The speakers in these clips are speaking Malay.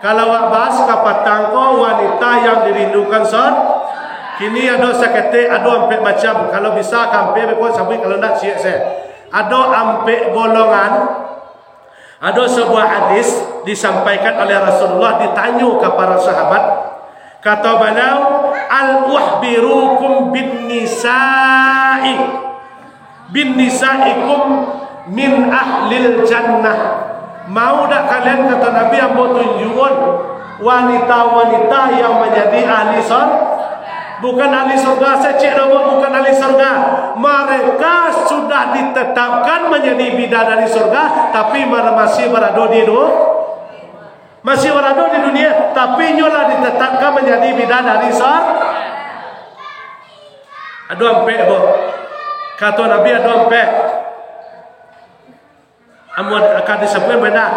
Kalau wak bahas kapatangko wanita yang dirindukan son. Kini ada sakete, ada ampe macam. Kalau bisa kampe bekon sampai kalau nak siap saya. Ada ampe golongan. Ada sebuah hadis disampaikan oleh Rasulullah, ditanya kepada sahabat. Kata beliau, al-uhbirukum bin nisa'i. Bin nisa'ikum min ahlil jannah. Mau tak kalian, kata Nabi, yang tunjukkan wanita-wanita yang menjadi ahli surga? Bukan ahli surga, secik nama bukan ahli surga. Mereka sudah ditetapkan menjadi bidadari surga, tapi masih berada di dunia. Masih berada di dunia, tapi nyolah ditetapkan menjadi bidadari surga. Aduh ampe bu, kata Nabi aduh ampe. Akan disampaikan benar,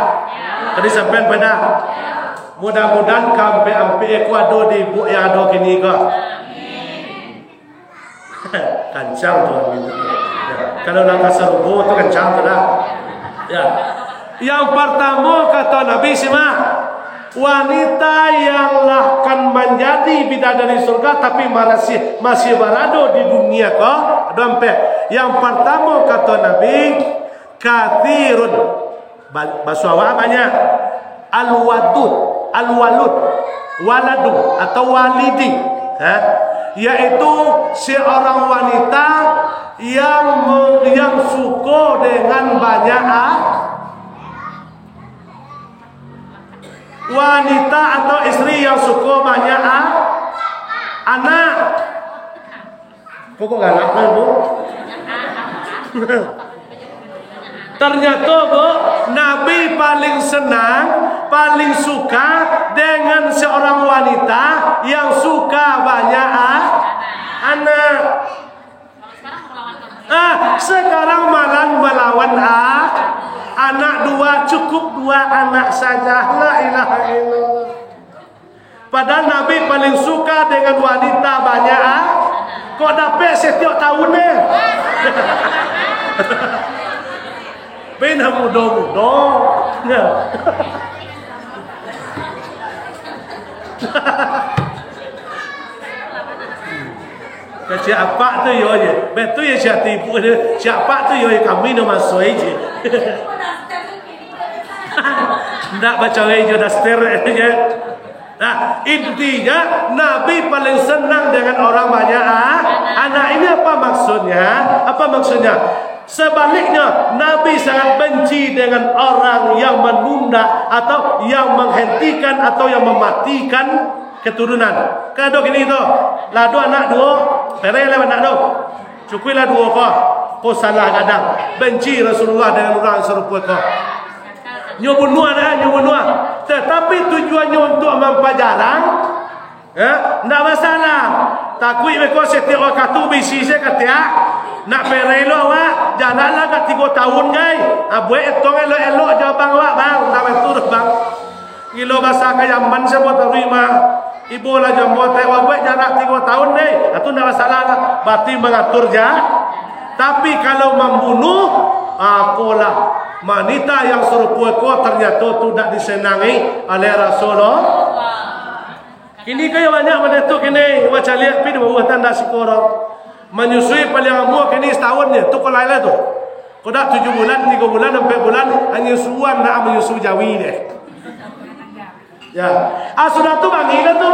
akan disampaikan benar. Mudah-mudahan kampe ampe aku ada di bu yang ada kini kok. Kancang tuh ya. Kalau nak serubu tu kancang tu dah. Ya. Yang pertama kata Nabi Sima, wanita yang akan menjadi bidadari surga tapi masih berada di dunia kok. Dompet. Yang pertama kata Nabi, kathirun bahasa awak banyak, alwalud waladu atau walidi, yaitu seorang wanita yang suka dengan banyak wanita atau istri yang suka banyak anak. Kok galak bu? Ternyata bu, Nabi paling senang, paling suka dengan seorang wanita yang suka banyak anak. Sekarang malah melawan anak dua, cukup dua anak saja. La ilaha illallah. Padahal Nabi paling suka dengan wanita banyak. Kok dapat setiap tahunnya? Bina muda-muda. Siapa tu yo je. Betul ya siapa tipu dia. Siapa tu yo kami nama suai je. Ndak baca je daster je. Nah, intinya Nabi paling senang dengan orang banyak anak. Ini apa maksudnya? Apa maksudnya? Sebaliknya, Nabi sangat benci dengan orang yang menunda atau yang menghentikan atau yang mematikan keturunan. Kalau gini tu, ladu anak dua, perai lewat anak dua, cukuplah dua kau. Kau salah kadang. Benci Rasulullah dengan orang serupa kau. Nyubunuh dah, nyubunuh. Tetapi tujuannya untuk mempajarang, tidak masalah. Takui mereka setiap orang katu bisi saya kata, nak perai lo awak, jalanlah kat 3 tahun guys. Buat etong elok-elok jawabang awak bang, tak betul bang. Gilo bahasa kayaman saya buat terima. Ibu lah jambut awak buat jarak 3 tahun deh. Itu tidak masalah. Berarti mengatur jah. Tapi kalau membunuh, apalah wanita yang serupa kau ternyata tidak disenangi oleh Rasulullah. Ini kaya banyak menentuk ini. Macam lihat pi bawah tanda sikorong. Menyusui paling lama kini setahunnya. Tu kau lain tu. Kau dah 7 bulan, 3 bulan, 4 bulan hanya suan nak menyusui jawi deh. Ya. Sudah tu bang ini tu.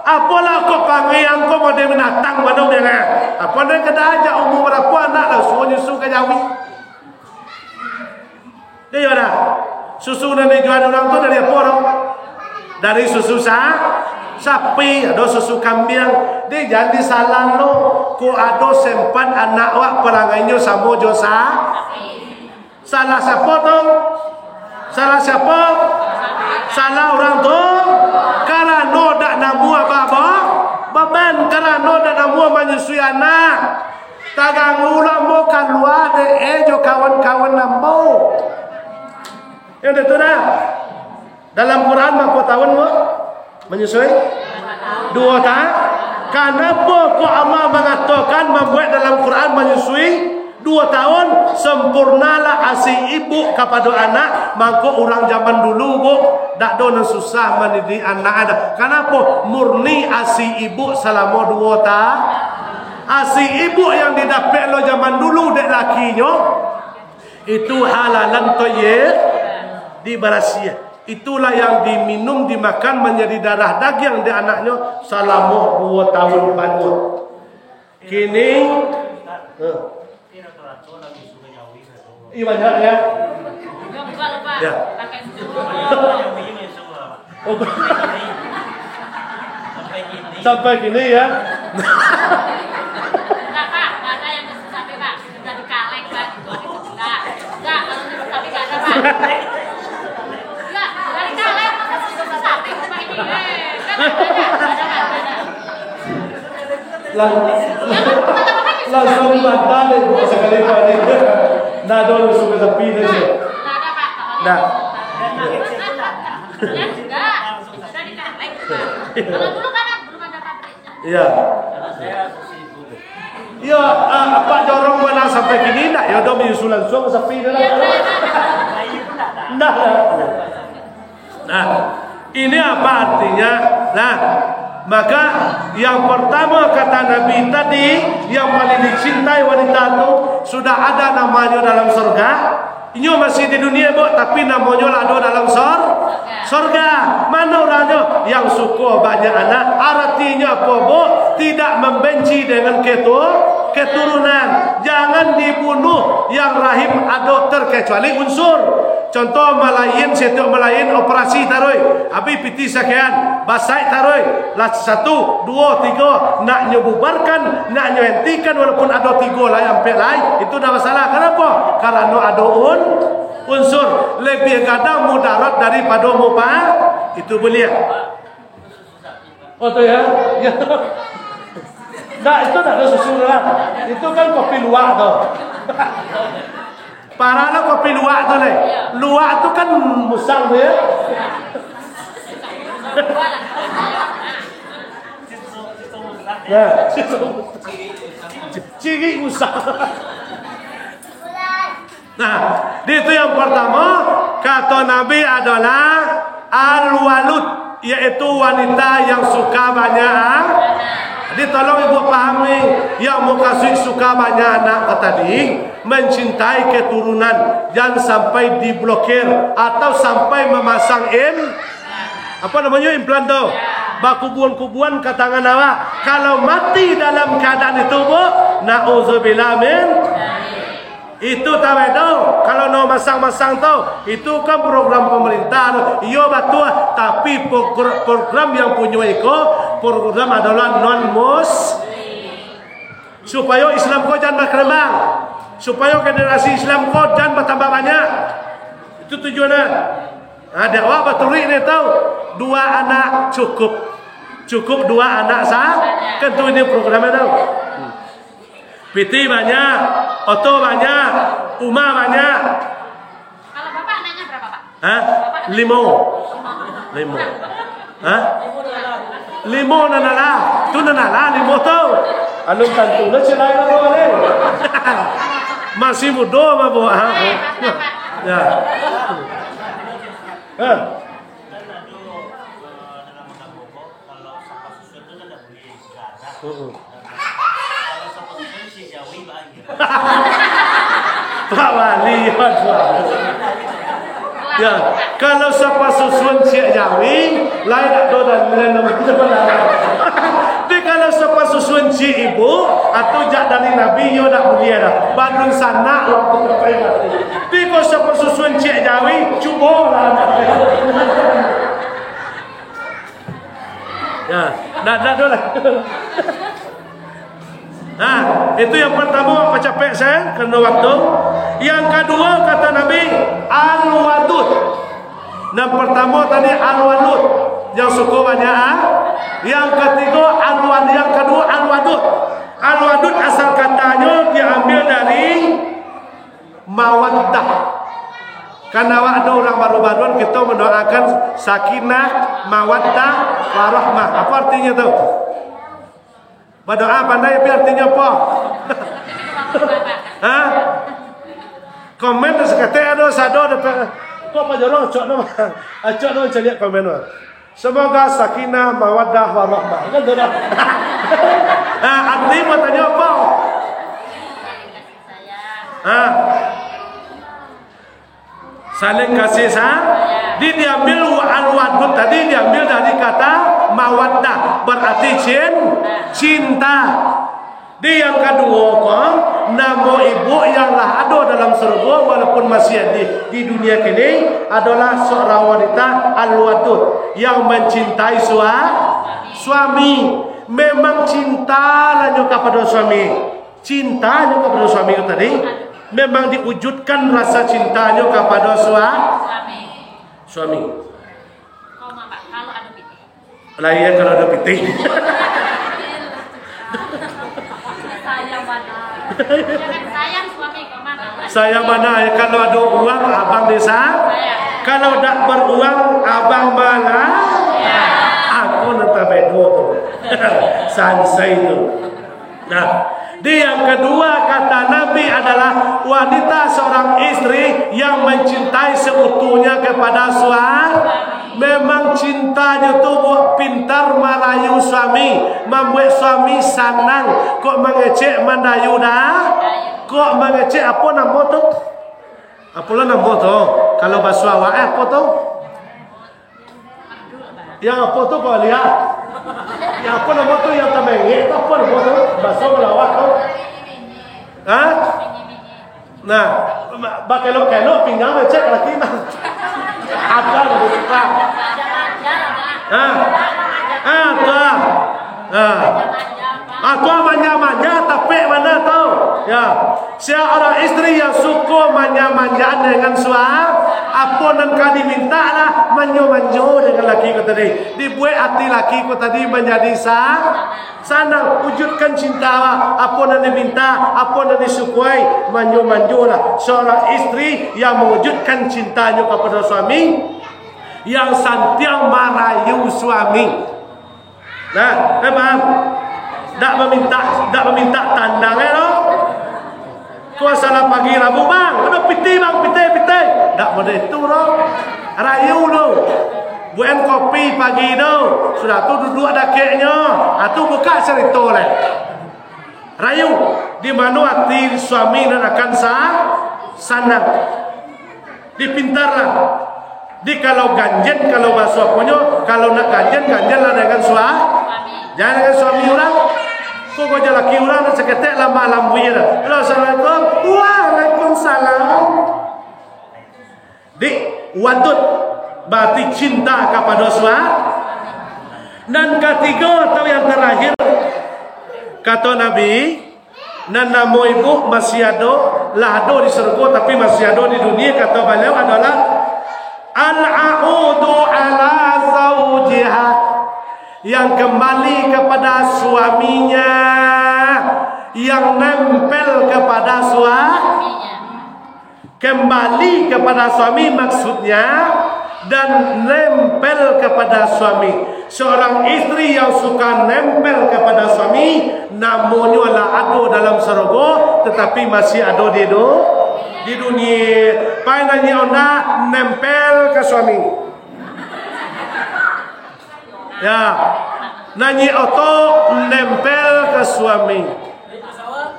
Apalah kau panggil yang kau model menatang mana dia nak. Apa dia kena ajak umur berapa anak lah suruh nyusu ke jawi. Dia dah. Susu yang dijual orang tu dari apa orang? Dari susu sapi, ada susu kambing. Dia jadi salah lo. Ko ada sempat anak wak pelanggannya sama josa. Salah siapa tu? Salah siapa? Salah orang tu. Karena dak namu apa-apa. Beban karena dak namu menyusui anak. Tagang ulang mau keluar deh jo kawan-kawan lampu. Ya betul dah. Dalam Quran berapa tahun mu menyusui? 2 tahun. Kenapa kok Allah mengatakan membuat dalam Quran menyusui 2 tahun? Sempurnalah asi ibu kepada anak mangko orang zaman dulu bu dak dono susah mendidik anak ada. Kenapa? Murni asi ibu selama 2 tahun. Asi ibu yang didapat lo zaman dulu dek lakinya itu halalan thayyib di barasia. Itulah yang diminum dimakan menjadi darah daging di anaknya selama 2 tahun penuh. Kini iya banyak ya. Ya. Sampai kini ya. Langsung batal itu sekali kali. Nah, dulu suka sepi deh. Nah. Kalau dulu kan belum ada pabriknya. Iya. Iya, Pak dorong mana sampai kini nak ya dong menyusul langsung sepi dah. Nah, ini apa artinya? Nah, maka yang pertama kata Nabi tadi, yang paling dicintai wanita itu sudah ada namanya dalam surga. Ini masih di dunia bu, tapi namanya ada dalam surga. Mana orangnya yang suka banyak anak? Artinya apa bu? Tidak membenci dengan keturunan. Jangan dibunuh yang rahim ada terkecuali unsur. Contoh malayin, setiap malayin operasi taroi. Habis piti sekian, basai taroi. Lah 1, 2, 3 nak nyebubarkan, nak nyentikan walaupun ada 3 lah yang pelai, itu dah masalah. Kenapa? Karena ada unsur lebih kadang mudarat daripada mubah. Itu boleh. Oh tu ya. Ya. Nah, itu tak ada susu lah. Itu kan kopi luwak tu. Parahlah kopi luwak tu leh. Luwak tu kan musang tu ya. Ya, ciri musang. Nah, itu yang pertama kata Nabi adalah al-walud, yaitu wanita yang suka banyak. Jadi tolong ibu pahami, yang mau kasih suka banyak anak tadi mencintai keturunan, jangan sampai diblokir atau sampai memasang apa namanya implan tu, bakubuan-kubuan ke tangan awak. Kalau mati dalam keadaan itu bu, na'udzubillah min. Itu tahu itu. Kalau no masang-masang tahu, itu kan program pemerintah. Iyo betul, tapi program yang punya program adalah non-mus, supaya Islam kau jangan berkembang, supaya generasi Islam kau jangan bertambah banyak. Itu tujuannya. Ada awak betul ini tahu, 2 anak cukup 2 anak sah. Kan tu ini programnya tahu. Piti banyak, oto banyak, Uma banyak. Kalau bapak anaknya berapa pak? Hah? 5. Hah? 5 nanala. Tu nanala 5 tau. Anu tantu na celai lah boleh. Masih muda mah bu. Ya. Hah? Pak Wali ya, kalau siapa susun siap Jawi lain ada dan lain tapi kalau siapa susun si ibu atau jak dari Nabi yo dak mulia dah bandung sana waktu sampai mati. Tapi kalau siapa susun siap Jawi cuba lah ya, dak lah. Nah, itu yang pertama apa capek saya kena waktu. Yang kedua kata Nabi al-wadud. Yang pertama tadi al-walud yang suka banyak. Yang ketiga al-wadud, yang kedua al-wadud. Al-wadud asal katanya diambil dari mawaddah. Karena ada orang baru-baruan kita mendoakan sakinah, mawaddah, warahmah. Apa artinya tu? Berdoa pandai tapi artinya apa? Hah? Komen sekate ada sado dapat. Kok Pak Jorong cok nama? Cok nama cari komen. Semoga sakinah, mawaddah, warahmah. Kan tu dah. Arti mau tanya apa? Saling kasih sayang. Dia diambil al-wadud tadi diambil dari kata mawaddah, berarti cinta. Di yang kedua kok nama ibu yang lah ada dalam surga walaupun masih di dunia kini adalah seorang wanita al-wadud yang mencintai suami. Memang cinta lanjut kepada suami. Cintanya kepada suami itu tadi memang diwujudkan rasa cintanya kepada suami. Kalau ada piting. Lah iya kalau ada piting. Sayang suami ke mana? Saya mana kalau ada uang abang desa. Kalau tak beruang abang mana? Aku nanti bedo tu. Sansai tu. Nah, di yang kedua kata Nabi adalah wanita seorang istri yang mencintai seutuhnya kepada suami. Memang cintanya tu buat pintar merayu suami, membuat suami senang. Kok mengecek mendayu dah? Kok mengecek apa nama tu? Apalah nama tu? Kalau bahasa awak apa tu? Yang apa tu kau lihat? Yang apa nama tu yang termengek? Apa nama tu? Bahasa Melawak tu? Hah? Nah, bakelok-kelok pinggang ngecek lagi mah. Ada lebih suka. Aku manja-manja tapi mana tahu? Ya, seorang istri yang suka manja-manja dengan suami, apa nan kali minta lah manjo-manjo dengan laki ko tadi. Dibuat hati laki ko tadi menjadi senang, wujudkan cinta apa nan diminta, apa nan disukai, manjo-manjo lah. Seorang istri yang mewujudkan cintanya kepada suami, yang santiang merayu suami. Nah, paham? Tak meminta tandang no. Kuasa pagi Rabu bang, ada piti bang, piti. Tak boleh itu no. Rayu no. Buat kopi pagi no. Sudah tu duduk ada keknya. Atu buka cerita leh. Rayu di mana hati suami dan akan senang. Dipintarlah. Di kalau ganjen, kalau bahasa punya, kalau nak ganjen lah dengan suami. Jangan dengan suami orang. Kau je laki orang dan seketik lama buih dah. Assalamualaikum. Waalaikumsalam. Di wadud berarti cinta kepada suami. Dan ketiga atau yang terakhir kata Nabi, dan nama ibu masih ada, lah ada di surga tapi masih ada di dunia. Kata beliau adalah al-a'udu ala zawjiha, yang kembali kepada suaminya, yang nempel kepada suaminya. Kembali kepada suami maksudnya dan nempel kepada suami. Seorang istri yang suka nempel kepada suami, namanya lah ada dalam surga tetapi masih ada di dunia. Painanya ona nempel ke suami. Ya, nanyi auto nempel ke suami.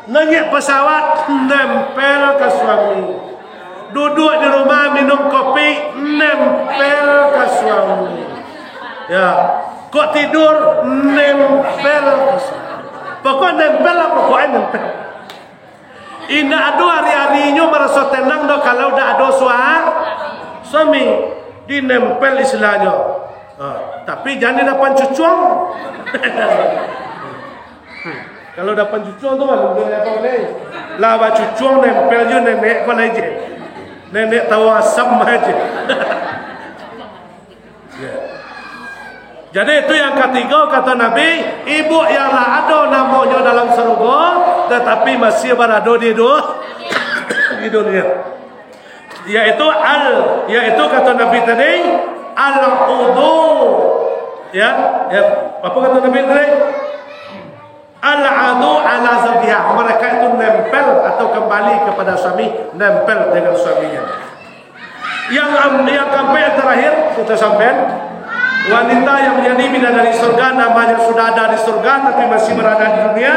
Nanyi pesawat nempel ke suami. Duduk di rumah minum kopi nempel ke suami. Ya, kok tidur nempel ke suami. Pokok nempel lah, pokoknya nempel. Ina ada hari-harinya merasa tenang dah kalau dah ada suami dinempel istilahnya. Tapi jangan dapat cucuang. Kalau dapat cucuang tu malu dia apa boleh. Lah cucuang nempel je nenek kau aja. Nenek tahu asam aja. Jadi itu yang ketiga kata Nabi, ibu yang lah ada namanya dalam surga tetapi masih berada di dunia. Yaitu kata Nabi tadi al-udu. Ya, apa kata Nabi tadi? Al-adu ala zawjiha. Mereka itu nempel atau kembali kepada suami, nempel dengan suaminya. Yang sampai yang terakhir kita sampai wanita yang menjadi bidadari surga, namanya sudah ada di surga tapi masih berada di dunia.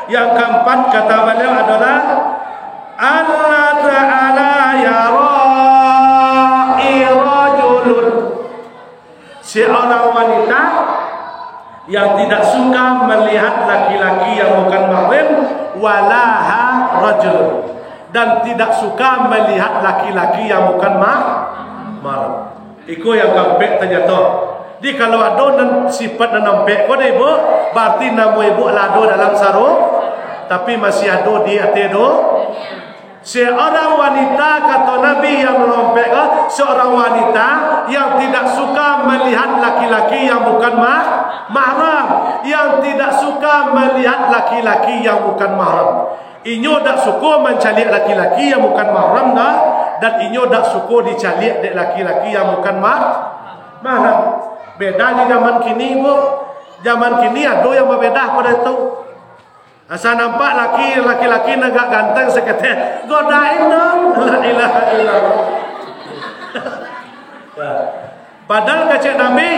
Yang keempat kata beliau adalah Allah Ta'ala yara'i rajulun, seorang wanita yang tidak suka melihat laki-laki yang bukan mahram, walaha rajul, dan tidak suka melihat laki-laki yang bukan mahram. Iko yang kampek ternyata. Di kalau ada dan sifat dan nampek kau deh ibu, berarti nama ibu lado dalam sarung, tapi masih ada di hati do. Seorang wanita kata Nabi yang menampek, seorang wanita yang tidak suka melihat laki-laki yang bukan mahram, yang tidak suka melihat laki-laki yang bukan mahram. Inyo dak suka mencalik laki-laki yang bukan mahram dah, dan inyo dak suka dicalik dek laki-laki yang bukan mahram. Beda di zaman kini bu. Zaman kini ada yang berbeda pada itu. Asal nampak laki-laki negak ganteng sekete, godain dong. La ilaha illallah. Padahal kata Nabi,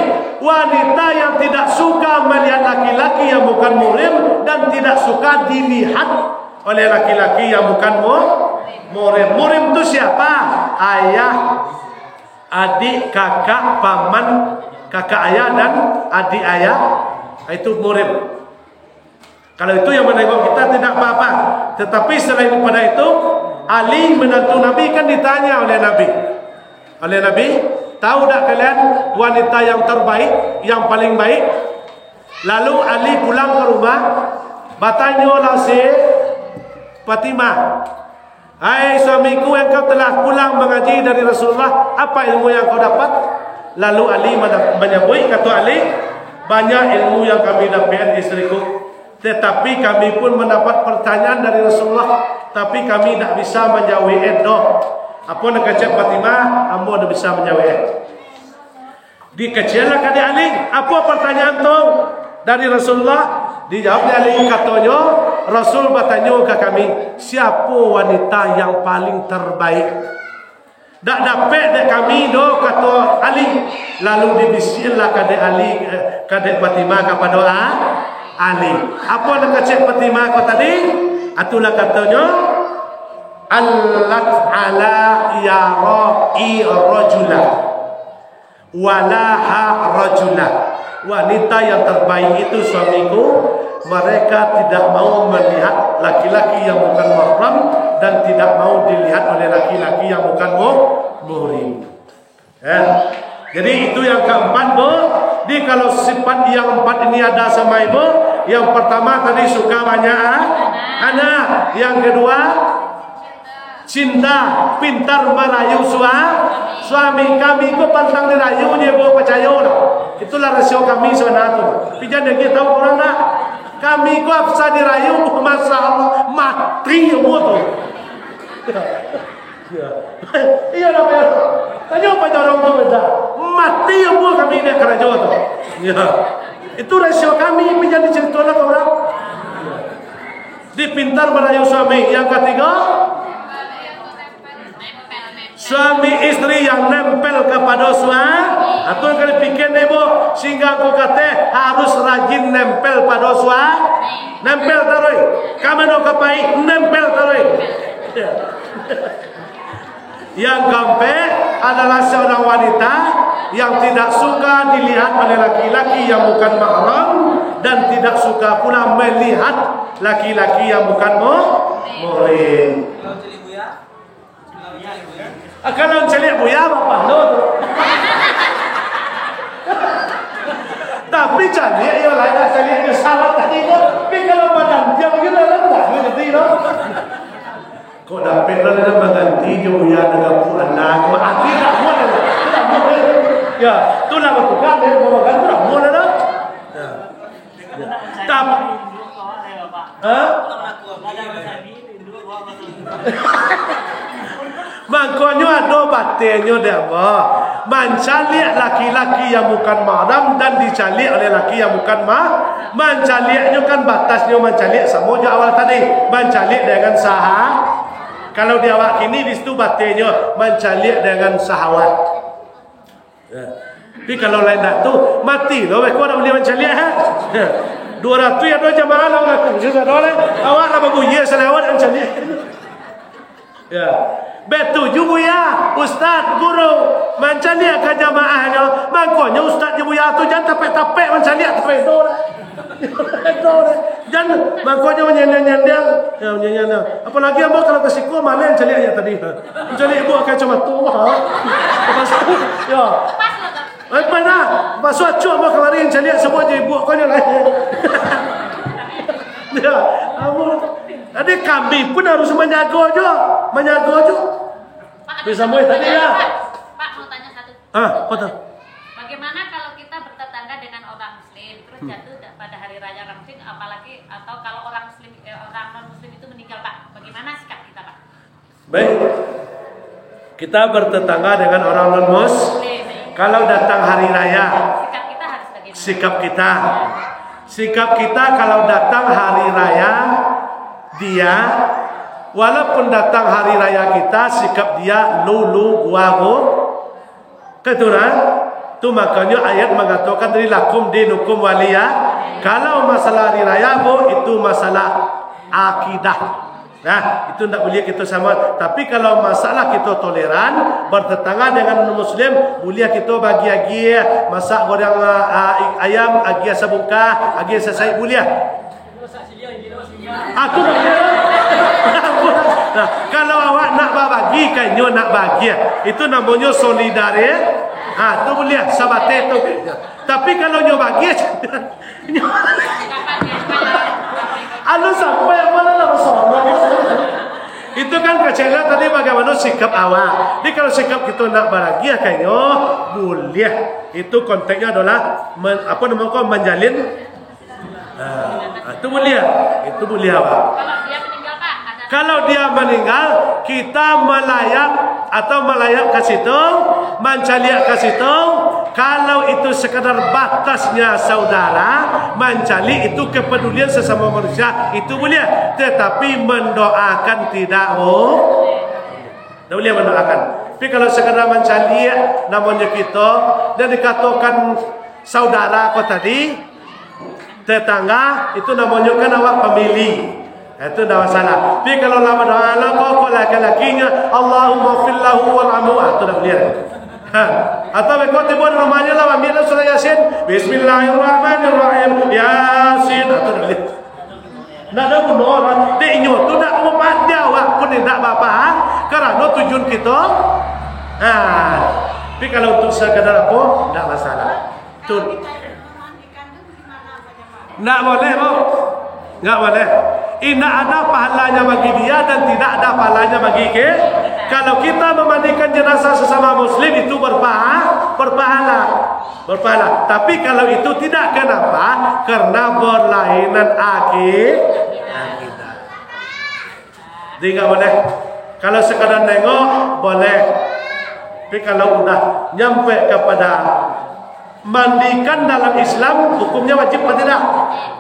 wanita yang tidak suka melihat laki-laki yang bukan muhrim dan tidak suka dilihat oleh laki-laki yang bukan muhrim. Muhrim itu siapa? Ayah, adik, kakak, paman, kakak ayah dan adik ayah, itu muhrim. Kalau itu yang menengok kita tidak apa-apa. Tetapi selain daripada itu, Ali menantu Nabi kan ditanya oleh Nabi. Tahu tak kalian wanita yang terbaik, yang paling baik? Lalu Ali pulang ke rumah, bertanya lah si Fatimah, hai suamiku, yang kau telah pulang mengaji dari Rasulullah, apa ilmu yang kau dapat? Lalu Ali menyebut, kata Ali, banyak ilmu yang kami dapat istriku, tetapi kami pun mendapat pertanyaan dari Rasulullah, tapi kami tak bisa menjawab itu. Apa nak kata Fatimah, ambo tak bisa menjawab. Dikecilkan kata Ali, apa pertanyaan tu dari Rasulullah? Dijawab Ali, katanya Rasul bertanya ke kami, siapa wanita yang paling terbaik? Tak dapat dek kami do, kata Ali. Lalu dibisiklah kata Ali, kata Fatimah kepada Ali. Apa nak kata Fatimah kau tadi? Itulah katanya, allat ala yara'i rajula walaha rajula. Wanita yang terbaik itu suamiku, mereka tidak mau melihat laki-laki yang bukan mahram dan tidak mau dilihat oleh laki-laki yang bukan muhrim. Jadi itu yang keempat bu. Jadi kalau sifat yang empat ini ada sama ibu, yang pertama tadi suka banyak anak, yang kedua cinta, pintar merayu suami. Kami itu pantang dirayu dia bu, percaya lah. Itulah rasio kami sebenarnya. Pijan yang kita tahu orang nak. Kami itu bisa dirayu, masa Allah mati bu tu. Iya lah ya. Tanya apa orang tu beda. Mati bu kami ini kerja tu. Ya. Itu rasio kami. Pijan diceritakan ke orang. Dipintar merayu suami. Yang ketiga, suami istri yang nempel kepada suami. Atau kali pikir ibu, sehingga aku kata harus rajin nempel pada suami. Nempel taruh. Kamu nak kapai nempel taruh. Yang keempat adalah seorang wanita yang tidak suka dilihat oleh laki-laki yang bukan mahram dan tidak suka pula melihat laki-laki yang bukan muhrim. Kalau celik buya apa? Tapi celik yang lain celiknya salah tadi tu. Tapi kalau badan dia begitu lah, begitu loh. Kau dapat dalam berganti dia buya dengan anak, akhir tak boleh. Ya, itulah betul kan dia berganti tak boleh dah. Tapi, makanya ada batinnya dia mencalik laki-laki yang bukan mahram dan dicalik oleh laki yang bukan mencaliknya kan batasnya mencalik sama je awal tadi, mencalik dengan Kalau di awak kini di situ batinnya mencalik dengan syahwat. Ya. Tapi kalau lain tak tu mati loh, kau nak boleh mencalik ha? 200 ya dua jamaah lah aku sudah boleh. Awak nak berbuya selawat mencalik. Ya. Betul juga ya, ustaz, guru mencalik ke jamaahnya. Makanya ustaz je buya tu jangan tapek-tapek mencalik tu itu lah. Jangan makanya menyanyi-nyanyi ya menyanyi. Apalagi ambo kalau ke siku mana yang calik ya tadi. Mencalik ibu akan cuma tu ha. Ya. Mana? Pasal cuak ambo kemarin calik semua je ibu kau lah. Ya, ambo jadi kambing pun harus menjaga je. Menjaga je. Bisa mulai tadi ya. Pak mau tanya satu. Apa tu? Bagaimana kalau kita bertetangga dengan orang Muslim terus jatuh pada hari raya Ramadan, apalagi atau kalau orang Muslim orang non Muslim itu meninggal, Pak? Bagaimana sikap kita, Pak? Baik. Kita bertetangga dengan orang non Muslim. Kalau datang hari raya, Sikap kita harus bagaimana? Sikap kita kalau datang hari raya, dia walaupun datang hari raya kita, sikap dia lulu guago keturunan tu, makanya ayat mengatakan dari lakum dinukum waliya. Kalau masalah hari raya itu masalah akidah. Nah, itu tidak boleh kita sama. Tapi kalau masalah kita toleran, bertetangga dengan Muslim, boleh kita bagi-bagi masak goreng ayam, agi sabungka, agi sesai boleh. Aku tak boleh. Nah, kalau awak nak bagi, kayaknya nak bagi, itu namanya solidaritas. Tu boleh sabate tu. Tapi kalau nyo bagi, anu sampai mana lah masalah. Itu kan kecela tadi bagaimana sikap awak. Jadi kalau sikap kita nak bahagia kayaknya boleh. Itu konteksnya adalah menjalin. Itu boleh. Itu boleh awak. Kalau dia meninggal, kita melayat atau melayat ke situ, mencaliak ke situ. Kalau itu sekadar batasnya saudara, mencali itu kepedulian sesama manusia, itu boleh. Tetapi mendoakan tidak tidak boleh mendoakan. Tapi kalau sekadar mencali, namanya kita, dan dikatakan saudara kau tadi, tetangga, itu namanya kan awak pemilih. Itu dah masalah. Tapi kalau lama doa Allah kau laki-lakinya Allahumma fillahu warhamhu, itu dah boleh. Atau kau tiba rumahnya lah ambil surah Yasin, Bismillahirrahmanirrahim, Yasin, itu dah boleh. Nak ada pun orang dia inyo tu nak umat dia awak pun tidak apa-apa kerana tujuan kita. Tapi kalau untuk sekadar apa tidak masalah. Tu. Tak boleh, Bu. Tak boleh. Tidak ada pahalanya bagi dia dan tidak ada pahalanya bagi kita. Kalau kita memandikan jenazah sesama Muslim itu berpahala. Tapi kalau itu tidak, kenapa? Karena berlainan akidah. Jadi nggak boleh. Kalau sekadar nengok boleh. Tapi kalau udah nyampe kepada mandikan dalam Islam, hukumnya wajib atau tidak?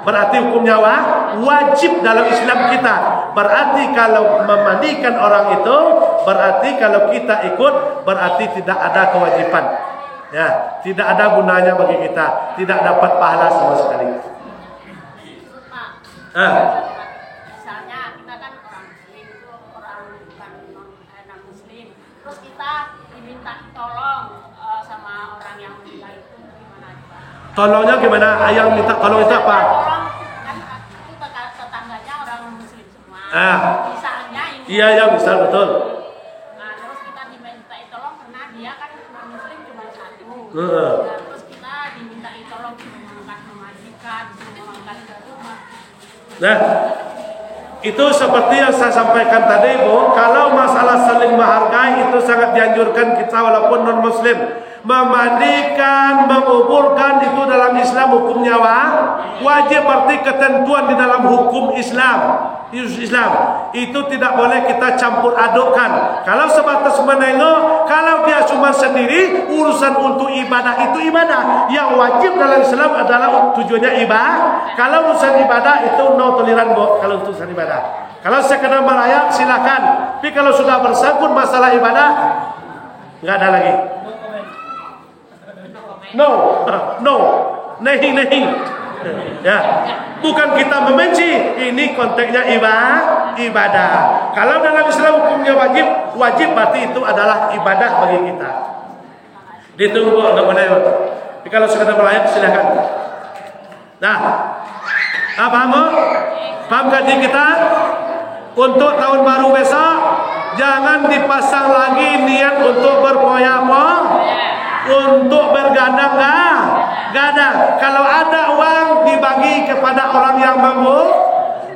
Berarti hukumnya wajib dalam Islam kita. Berarti kalau memandikan orang itu, berarti kalau kita ikut, berarti tidak ada kewajiban. Ya, tidak ada gunanya bagi kita, tidak dapat pahala sama sekali. Misalnya kita kan orang Muslim, orang bukan non Muslim, terus kita diminta tolong sama orang yang meninggal itu gimana? Tolongnya gimana? Ayang minta tolong itu apa? Tolong kan itu tetangganya orang Muslim semua. Misalnya ini. Iya, ya misal betul. Nah, terus kita diminta tolong karena dia kan non Muslim cuma satu. Nah, Terus kita diminta tolong mengangkat majikan, mengangkat ke rumah. Nah, itu seperti yang saya sampaikan tadi, Bu. Kalau masalah saling menghargai itu sangat dianjurkan kita walaupun non Muslim. Memandikan, menguburkan itu dalam Islam hukumnya wajib, berarti ketentuan di dalam hukum Islam. Itu tidak boleh kita campur adukkan. Kalau sebatas menengok, kalau dia cuma sendiri, urusan untuk ibadah itu ibadah. Yang wajib dalam Islam adalah tujuannya ibadah. Kalau urusan ibadah itu no toleran, Bu. Kalau urusan ibadah Kalau sekedar melayat silakan. Tapi kalau sudah bersangkut masalah ibadah, nggak ada lagi. No, no, nehi. Ya, bukan kita membenci. Ini konteksnya ibadah. Kalau dalam Islam hukumnya wajib berarti itu adalah ibadah bagi kita. Ditunggu untuk melayat. Tapi kalau sekedar melayat silakan. Nah, paham gaji kita untuk tahun baru besok? Jangan dipasang lagi niat untuk berpoya-poya, untuk bergadang gadang. Kalau ada uang dibagi kepada orang yang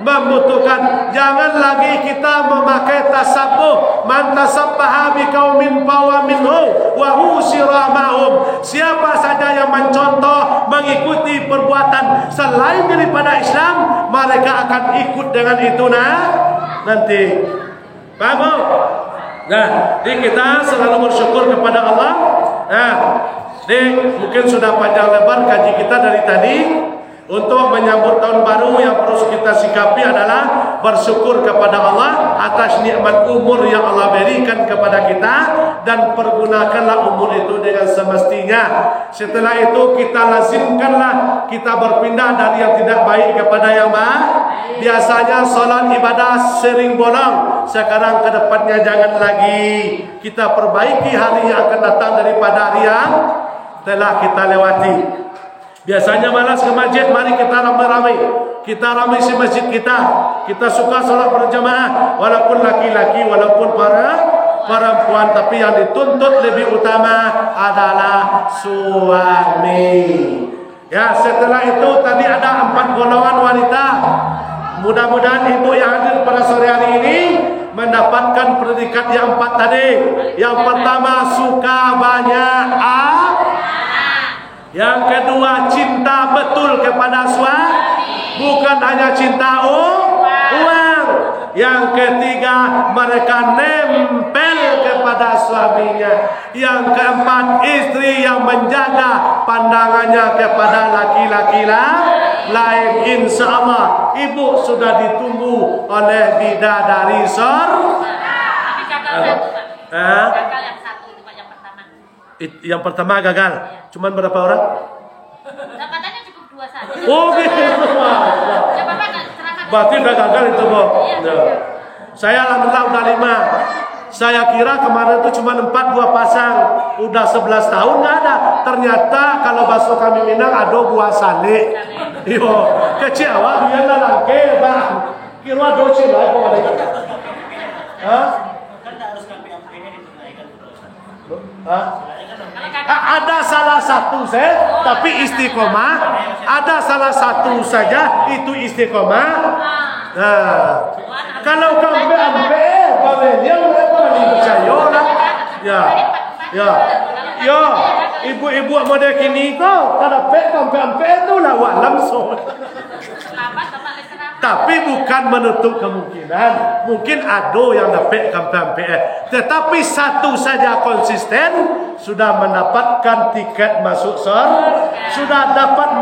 membutuhkan. Jangan lagi kita memakai tasabuh. Man tasabbaha biqaumin fahuwa minhu wa husira ma'hum. Siapa saja yang mencontoh, mengikuti perbuatan selain daripada Islam, mereka akan ikut dengan itu nanti. Paham? Nah, jadi kita selalu bersyukur kepada Allah. Nah, jadi mungkin sudah panjang lebar kaji kita dari tadi. Untuk menyambut tahun baru yang harus kita sikapi adalah bersyukur kepada Allah atas nikmat umur yang Allah berikan kepada kita, dan pergunakanlah umur itu dengan semestinya. Setelah itu kita lazimkanlah kita berpindah dari yang tidak baik kepada yang baik. Biasanya salat ibadah sering bolong, sekarang ke depannya jangan lagi. Kita perbaiki hari yang akan datang daripada hari yang telah kita lewati. Biasanya malas ke masjid, mari kita ramai-ramai. Kita ramai si masjid kita. Kita suka salat berjamaah, walaupun laki-laki, walaupun perempuan, tapi yang dituntut lebih utama adalah suami. Ya, setelah itu tadi ada 4 golongan wanita. Mudah-mudahan ibu yang hadir pada sore hari ini mendapatkan predikat yang 4 tadi. Yang pertama, suka banyak Yang kedua, cinta betul kepada suami, bukan hanya cinta uang. Yang ketiga, mereka nempel kepada suaminya. Yang keempat, istri yang menjaga pandangannya kepada laki-laki lain. Insya Allah ibu sudah ditunggu oleh bidadari Tapi gagal yang satu itu Pak, yang pertama. Yang pertama gagal. Cuman berapa orang? Katanya cukup 2 saja. Oh gitu. Ya Bapak serahkan. Berarti udah gagal itu, Bu. Iya. Saya alhamdulillah udah 5. Saya kira kemarin itu cuma 4, 2 pasang. Udah 11 tahun nggak ada. Ternyata kalau bakso kami Minang ada buah sale. Yo, kecil awak biar lah langke, Bang. Kira doce lah kok ada. Hah? Hah? Ada salah satu tapi istiqomah. Ada salah satu saja itu istiqomah. Nah, kalau kampe-ampe, pamenya mereka percaya lah. Ya, ibu-ibu model kini kok kada pek kampe-ampe itu lawak langsung. Tapi bukan menutup kemungkinan. Mungkin ada yang dapat kampe-ampe. Tetapi satu saja konsisten sudah mendapatkan tiket masuk surga. Sudah dapat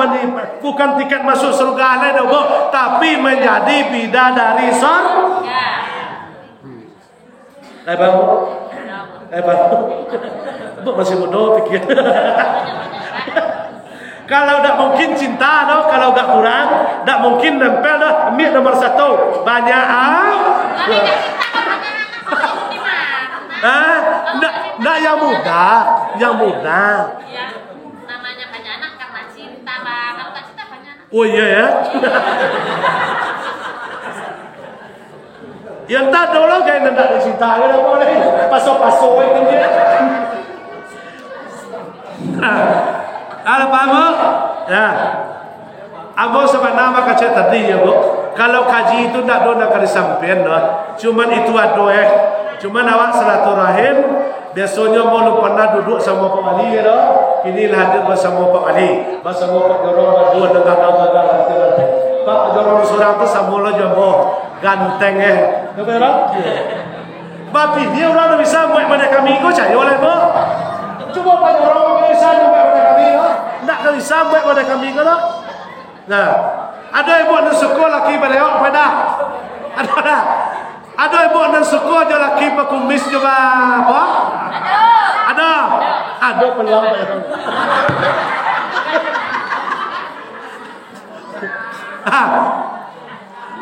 bukan tiket masuk surga lain, tapi menjadi bidadari surga. Hebat. Bu masih bodoh pikir. Kalau tak mungkin cinta dah, kalau tak kurang, tak mungkin nempel dah. Ambil nomor 1. Banyak Nak yang muda, yang muda. Ya, namanya banyak anak karena cinta, Pak. Kalau tak cinta banyak anak. Oh iya ya. Yang tak dulu kayak nak cinta ada boleh. Pasok-pasok ini dia. Ada paham? Ya. Abo sebenarnya kaca tadi ya, Bu. Kalau kaji itu tak ada nak disampaikan dah. Cuman itu ada Cuman awak silaturahim. Biasanya mau pernah duduk sama Pak Ali ya dah. Inilah hadir bersama Pak Ali, bersama Pak Jorong berdua dengan gagal nanti. Pak Jorong seorang tu sama lo jomo ganteng Betul? Bapi dia orang bisa buat pada kami ko caya oleh Bu. Cuba Pak Jorong bisa buat pada kami ko. Tak bisa buat pada kami ko. Nah, ada ibu nak sekolah laki pada awak pada. Ada dah. Ada ibu dan suku aja laki pekumis coba apa? Ada. Ada pelau.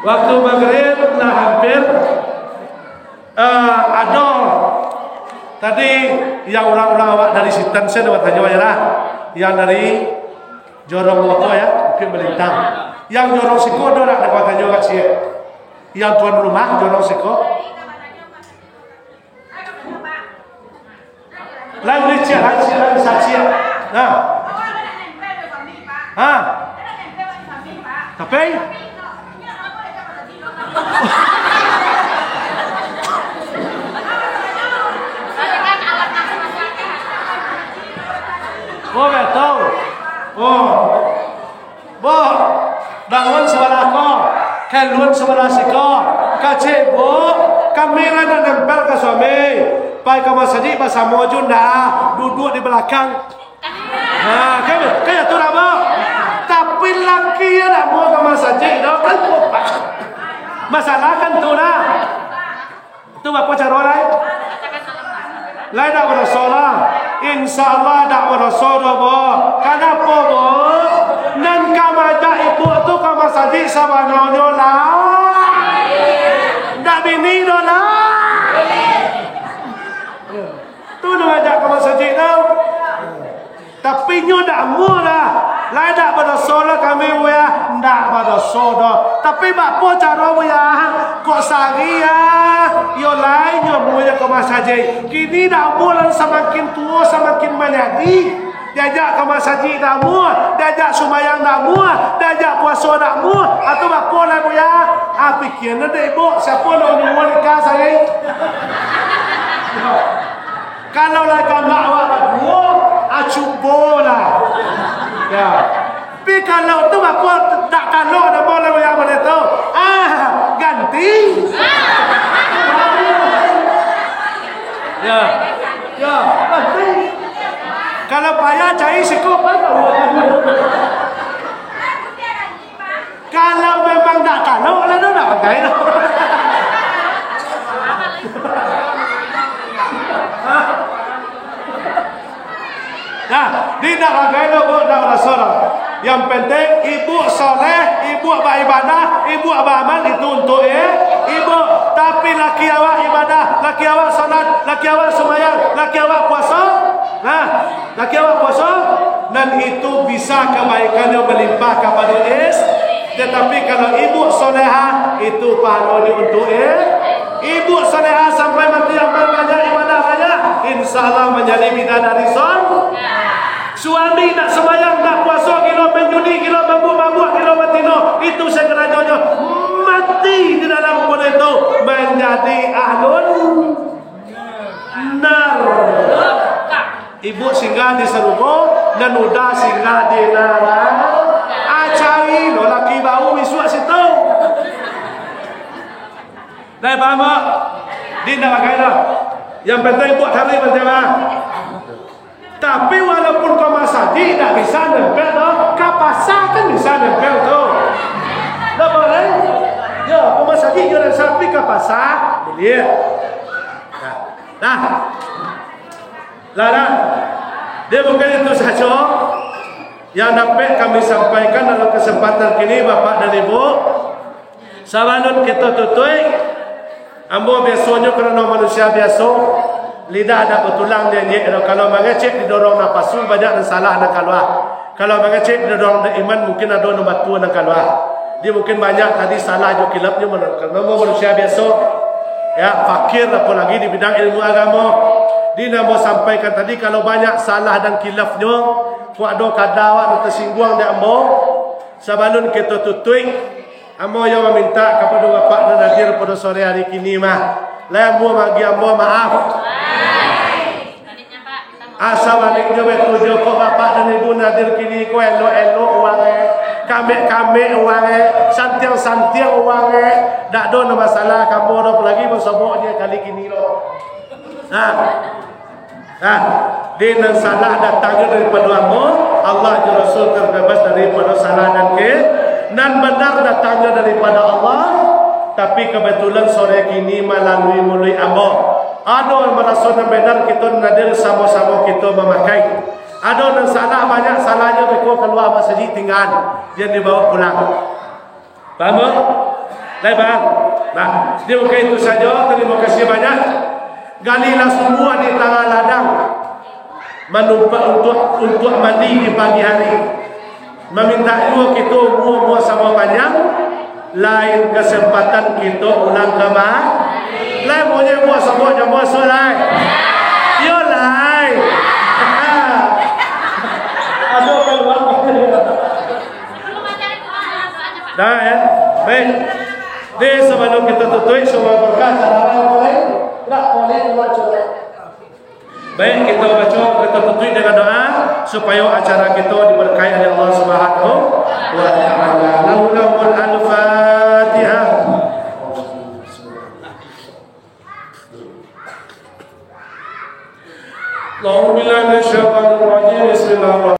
Waktu maghrib nah hampir ada tadi yang orang-orang awak dari Sitan saya dapat tanya lah, yang dari Jorong Moto ya, mungkin melintang. Yang Jorong Siko ada nak dapat tanya kat sih. Yang tuan rumah Jorong Siko. Lain licin, lain saksi. Nah. Tapi oh betul. Boh, bangun sebelah kau, keluar sebelah siko, kacik kamera dan nempel ke suami, pai ke masjid bahasa mojun dah, duduk di belakang. Nah, kayak tu nak boh. Tapi laki nak mau ke masjid, dah kan lupa. Masalah kan tu lah. Tu apa cara lain? Lain nak bersolat. InsyaAllah nak bersolat boh. Kenapa boh? Nan kamaja ibu tu ke masjid sama nonyo lah. Dak bini dah lah. Tu nak ajak ke masjid tau. Tapi nyo dak mula. Lain dak bersolat kami ya, ndak bersolat. Tapi bapa cara ya, kok sari ya. Yo lain nyo mula ke masjid. Kini dak mula semakin tua semakin menjadi. Diajak ke masjid dak mula, diajak sembahyang dak mula, diajak puasa dak mula. Atau bapa lah ya. Pikirnya dek ibu siapa nak nyuruh nikah saya. Kalau lah gambar awak berdua, cubalah. Ya. Tapi kalau tu apa tak kalau dah boleh yang mana tahu. Ganti. Ya. Ya, ganti. Kalau payah cari sikup kalau memang tak kalau lah dah pakai dah. Nah, tidak pakai lo buat dah Rasulullah. Yang penting ibu soleh, ibu beribadah, ibu beramal itu untuk ibu. Tapi laki awak ibadah, laki awak salat, laki awak sembahyang, laki awak puasa. Nah, laki awak puasa dan itu bisa kebaikannya melimpah kepada tetapi kalau ibu soleha itu pahalanya untuk ibu soleha sampai mati yang banyak ibadah banyak, insyaallah menjadi bidadari suami tak sembahyang, tak puasa, kilo menjudi, kilo mabuk-mabuk, kilo matino, itu segera jodoh mati di dalam kubur itu menjadi ahlun nar. Ibu singgah di serugo dan udah singgah di neraka. Acari lo laki bau misuk situ. Dah paham tak? Dia nak pakai dah. Yang penting buat hari macam tapi walaupun kau masjid tak bisa nempel tu, kau pasar kan bisa nempel tu. Tak boleh? Ya, kau masjid jualan sapi kau pasar, boleh. Dah. Dah. Dia bukan itu saja yang dapat kami sampaikan dalam kesempatan kini Bapak dan Ibu. Sabanun kita tutui, ambo biasanya kerana manusia biasa. Lidah ada betulang dia nyek. Kalau mengecek didorong napasu banyak dan salah nak keluar. Kalau mengecek didorong iman mungkin ada nombor tua nak keluar. Dia mungkin banyak tadi salah jo kilapnya kerana manusia biasa. Ya, fakir apalagi di bidang ilmu agama. Dia nak mau sampaikan tadi kalau banyak salah dan kilafnya, ku ada kadawak tersinggung dia ambo. Sebelum kita tutui, ambo yang meminta kepada Bapak dan hadir pada sore hari kini mah. Lah ambo bagi ambo maaf. Asa baliknya betul kok Bapak dan Ibu hadir kini ko elo-elo uangnya, kame-kame uangnya, santiang-santiang uangnya. Tak ada masalah kamu ada lagi bersoboknya kali kini lo. Dia dan salah datangnya daripada Allah dan Rasul terbebas daripada salah dan benar datangnya daripada Allah. tapi kebetulan sore kini melalui ambo. Ada yang merasa benar kita nadir sama-sama kita memakai. Ada yang salah banyak salahnya mereka keluar masjid tinggal yang dibawa pulang. Paham? Baik bang. Nah, dia bukan itu saja. Terima kasih banyak. Galilah semua di tengah ladang menumpak untuk mandi di pagi hari. Meminta juga kita mua sama banyak. Lain kesempatan kita ulang kembali. Lain punya mua semua jambua solai. Yo lain. Aduh keluar. Dah ya. Baik. Di sebelum kita tutup semua berkat salam boleh. Tak boleh baca. Baik, kita baca, kita tutup dengan doa supaya acara kita diberkahi oleh Allah Subhanahu wa taala. Lahul al-Fatihah. Alhamdulillah, bismillahirrahmanirrahim.